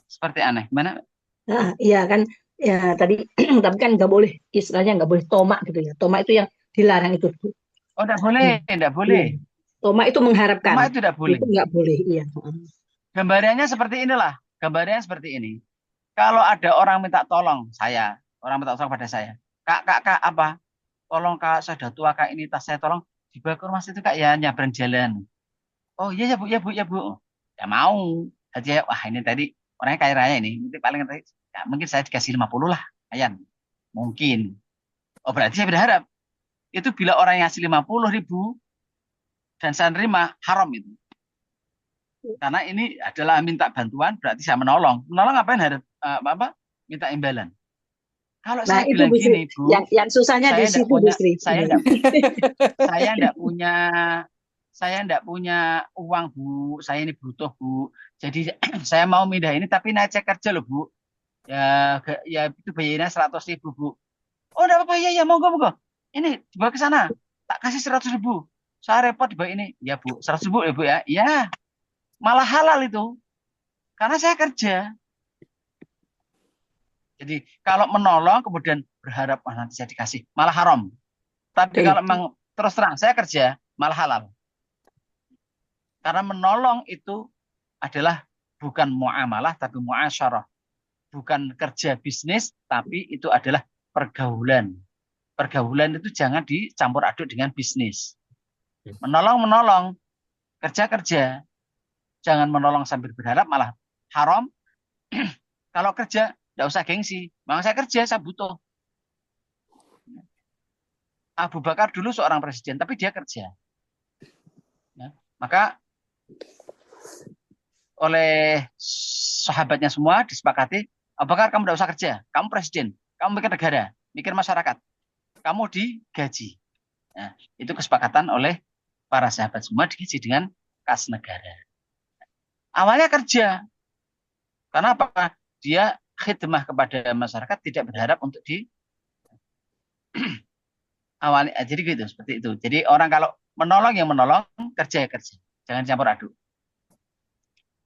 seperti aneh. Gimana? Nah, iya kan, ya tadi tapi kan nggak boleh, istilahnya nggak boleh tomak gitu ya. Tomak itu yang dilarang itu, Bu. Oh, tidak boleh, tidak Iya. boleh. Tomak itu mengharapkan, Tomak itu tidak boleh. itu nggak boleh. Iya. Gambarannya seperti inilah. Gambarannya seperti ini. Kalau ada orang minta tolong saya, orang minta tolong pada saya, kak, apa? Tolong kak, saya sudah tua kak, ini tas saya tolong dibawa ke rumah situ kak ya, nyabrang jalan. Oh iya ya bu, ya bu, ya bu. Ya mau. Aja, wah ini tadi orangnya kaya raya ini. Mungkin paling tadi, ya, mungkin saya dikasih 50 lah, ayan. Mungkin. Oh berarti saya berharap itu bila orang yang ngasih 50.000 dan saya nerima haram itu. Karena ini adalah minta bantuan, berarti saya menolong. Menolong ngapain harus apa? Minta imbalan. Kalau Nah, saya itu bilang Bu Sri. gini, Bu, Yang susahnya di saya enggak situ, Bu punya, Sri. saya Iya. enggak punya, saya enggak punya uang, Bu. Saya ini butuh, Bu. Jadi saya mau pindah ini, tapi naik cek kerja loh, Bu. Ya, ya itu bayarnya 100.000, Bu. Oh, enggak apa-apa, ya, ya, monggo. Ini dibawa ke sana. Tak kasih 100.000. Saya repot dibawa ini. Ya, Bu, 100.000 ya, Bu ya. Ya, malah halal itu. Karena saya kerja. Jadi kalau menolong kemudian berharap nanti saya dikasih, malah haram. Tapi kalau memang terus terang saya kerja, malah halal. Karena menolong itu adalah bukan muamalah tapi muasyarah. Bukan kerja bisnis tapi itu adalah pergaulan. Pergaulan itu jangan dicampur aduk dengan bisnis. Menolong, kerja. Jangan menolong sambil berharap malah haram. Kalau kerja, tidak usah gengsi. Memang saya kerja, saya butuh. Abu Bakar dulu seorang presiden, tapi dia kerja. Ya, maka oleh sahabatnya semua disepakati, Abu Bakar kamu tidak usah kerja, kamu presiden, kamu mikir negara, mikir masyarakat, kamu digaji. Nah, itu kesepakatan oleh para sahabat semua digaji dengan kas negara. Awalnya kerja, karena apa? Dia khidmah kepada masyarakat, tidak berharap untuk di awalnya. Jadi gitu, seperti itu. Jadi orang kalau menolong yang menolong, kerja ya kerja, jangan campur aduk.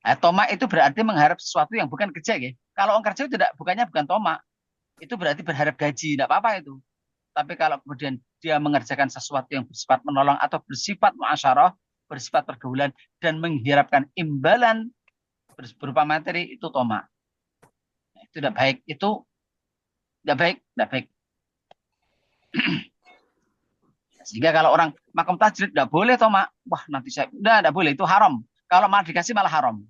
Nah, tomak itu berarti mengharap sesuatu yang bukan kerja, ya. Kalau orang kerja itu bukan tomak, itu berarti berharap gaji, tidak apa-apa itu. Tapi kalau kemudian dia mengerjakan sesuatu yang bersifat menolong atau bersifat muasyarah, bersifat pergaulan dan mengharapkan imbalan berupa materi, itu tomak. Nah, itu tidak baik, itu tidak baik. Sehingga kalau orang makom tajrid tidak boleh tomak, wah nanti saya tidak boleh, itu haram. Kalau malah dikasih malah haram.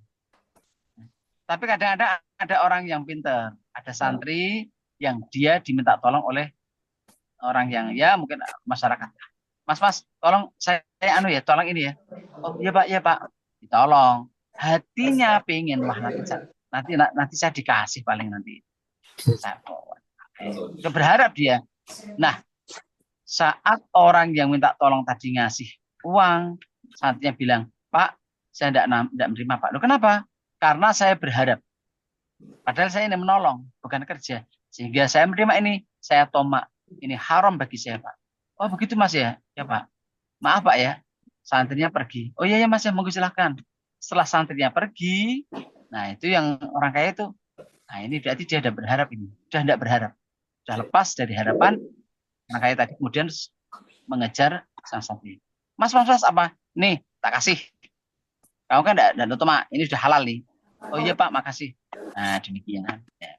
Tapi kadang-kadang ada orang yang pintar, ada santri yang dia diminta tolong oleh orang yang ya mungkin masyarakat. Mas, tolong saya tolong ini ya. Oh iya Pak, ditolong. Hatinya pengen wah nanti saya dikasih paling nanti. Saya berharap dia. Nah, saat orang yang minta tolong tadi ngasih uang, saatnya bilang, Pak, saya tidak menerima Pak. Loh kenapa? Karena saya berharap. Padahal saya ini menolong, bukan kerja. Sehingga saya menerima ini, saya tomak. Ini haram bagi saya Pak. Oh begitu Mas ya? Ya Pak. Maaf Pak ya, santrinya pergi. Oh iya ya Mas ya, monggo silahkan. Setelah santrinya pergi, nah itu yang orang kaya itu. Nah ini berarti dia sudah berharap ini. Sudah tidak berharap. Sudah lepas dari harapan. Orang kaya tadi kemudian mengejar sang santri. Mas apa? Nih, tak kasih. Kamu kan tidak tomak, ini sudah halal nih. Oh iya Pak, makasih. Nah demikian. Ya.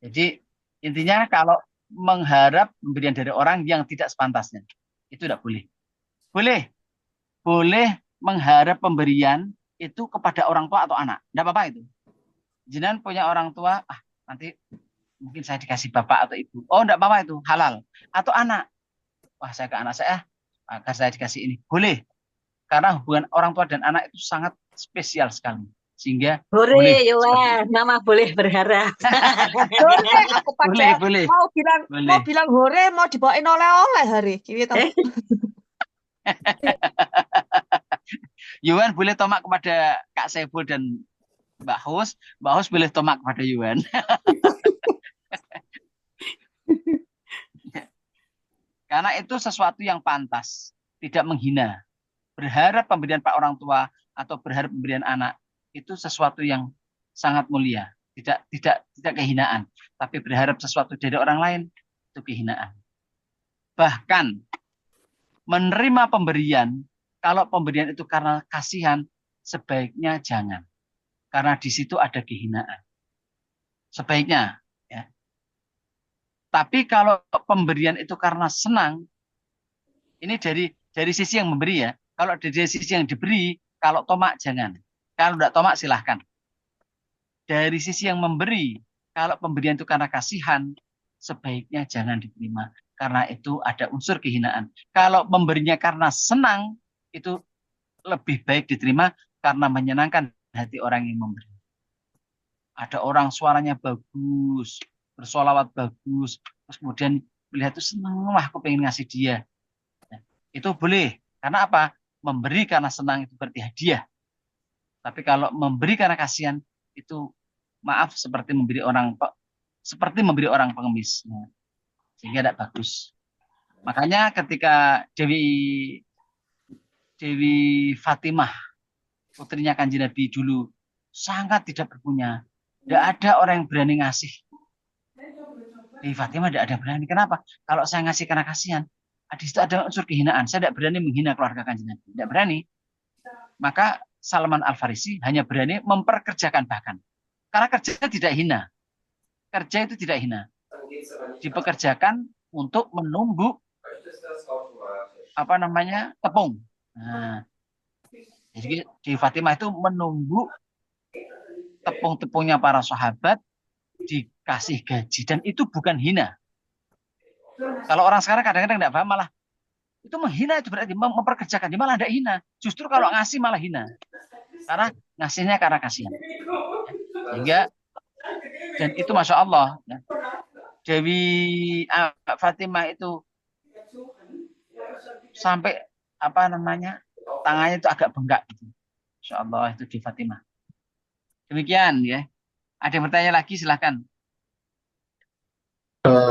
Jadi intinya kalau mengharap pemberian dari orang yang tidak sepantasnya, itu tidak boleh. Boleh mengharap pemberian itu kepada orang tua atau anak. Tidak apa-apa itu. Jangan punya orang tua, nanti mungkin saya dikasih bapak atau ibu. Oh, tidak apa-apa itu, halal. Atau anak. Wah, saya ke anak saya, agar saya dikasih ini. Boleh. Karena hubungan orang tua dan anak itu sangat spesial sekali. Sehingga boleh, Yowan, Mama boleh berharap. Hore aku pada boleh. Mau bilang hore, mau dibawain oleh-oleh hari. Gitu. Yuan boleh tomak kepada Kak Saiful dan Mbak Hus boleh tomak kepada Yuan. Karena itu sesuatu yang pantas, tidak menghina. Berharap pemberian Pak orang tua atau berharap pemberian anak itu sesuatu yang sangat mulia, tidak kehinaan, tapi berharap sesuatu dari orang lain itu kehinaan. Bahkan menerima pemberian, kalau pemberian itu karena kasihan, sebaiknya jangan, karena di situ ada kehinaan. Sebaiknya, ya. Tapi kalau pemberian itu karena senang, ini dari sisi yang memberi ya. Kalau dari sisi yang diberi, kalau tomak jangan. Kalau tidak tomak silahkan. Dari sisi yang memberi, kalau pemberian itu karena kasihan, sebaiknya jangan diterima. Karena itu ada unsur kehinaan. Kalau memberinya karena senang, itu lebih baik diterima karena menyenangkan hati orang yang memberi. Ada orang suaranya bagus, bersolawat bagus, terus kemudian melihat itu senang, wah aku pengen ngasih dia. Nah, itu boleh. Karena apa? Memberi karena senang itu berarti hadiah. Tapi kalau memberi karena kasihan, itu maaf seperti memberi orang pengemis. Nah, sehingga tidak bagus. Makanya ketika Dewi Fatimah, putrinya Kanjeng Nabi dulu, sangat tidak berpunya. Tidak ada orang yang berani ngasih. Dewi Fatimah tidak ada berani. Kenapa? Kalau saya ngasih karena kasihan, di situ ada unsur kehinaan. Saya tidak berani menghina keluarga Kanjeng Nabi. Tidak berani. Maka Salman Al-Farisi hanya berani memperkerjakan bahkan. Karena kerja tidak hina. Kerja itu tidak hina. Dipekerjakan untuk menumbuk tepung. Nah, jadi di Fatimah itu menumbuk tepung-tepungnya para sahabat, dikasih gaji, dan itu bukan hina. Kalau orang sekarang kadang-kadang tidak paham, malah itu menghina, itu berarti memperkerjakan, dia malah tidak hina. Justru kalau ngasih malah hina, karena ngasihnya karena kasihan. Sehingga, dan itu Masya Allah ya, Dewi Fatimah itu sampai tangannya itu agak bengkak gitu. Masya Allah, itu di Fatimah. Demikian ya. Ada yang bertanya lagi, silahkan.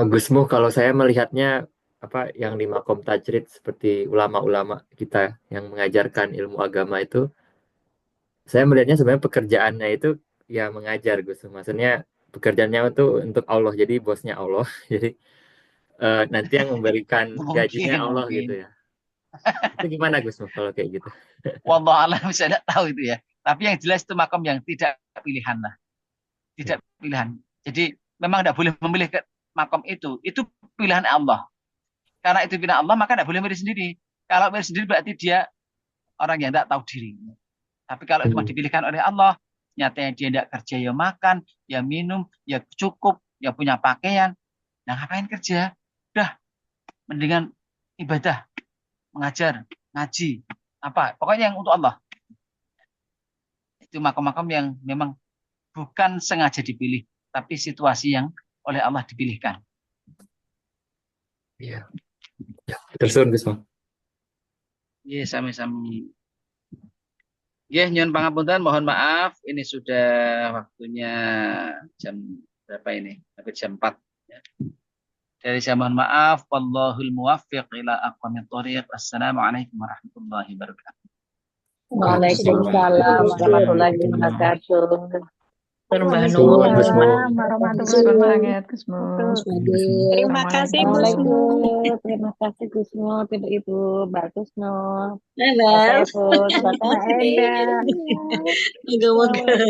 Gusmu, kalau saya melihatnya yang di makom tajrid seperti ulama-ulama kita yang mengajarkan ilmu agama itu, saya melihatnya sebenarnya pekerjaannya itu ya mengajar, Gus. Maksudnya pekerjaannya itu untuk Allah, jadi bosnya Allah. Jadi nanti yang memberikan gajinya Allah gitu ya. Itu gimana, Gus, kalau kayak gitu? Wallahualam, saya tidak tahu itu ya. Tapi yang jelas itu makom yang tidak pilihan lah. Tidak pilihan. Jadi memang tidak boleh memilih ke makom itu. Itu pilihan Allah. Karena itu pilihan Allah, maka tidak boleh milih sendiri. Kalau milih sendiri berarti dia orang yang tidak tahu diri. Tapi kalau cuma dipilihkan oleh Allah, nyatanya dia tidak kerja, ya makan, ya minum, ya cukup, ya punya pakaian. Nah, ngapain kerja? Udah, mendingan ibadah, mengajar, ngaji, pokoknya yang untuk Allah. Itu makom-makom yang memang bukan sengaja dipilih, tapi situasi yang oleh Allah dipilihkan. Iya. Ya, terus Gus. Iya, sami-sami. Ya, nyuwun pangapunten, mohon maaf, ini sudah waktunya jam berapa ini? Hampir jam 4. Ya. Dari saya mohon maaf, wallahul muwaffiq ila aqwamit thoriq. Assalamualaikum warahmatullahi wabarakatuh. Waalaikumsalam warahmatullahi wabarakatuh. Waalaikumsalam warahmatullahi wabarakatuh. Terima kasih Gusmu. Terima kasih Gusmu, Ibu Mbak Gusnu. Terima Terima kasih. kasih.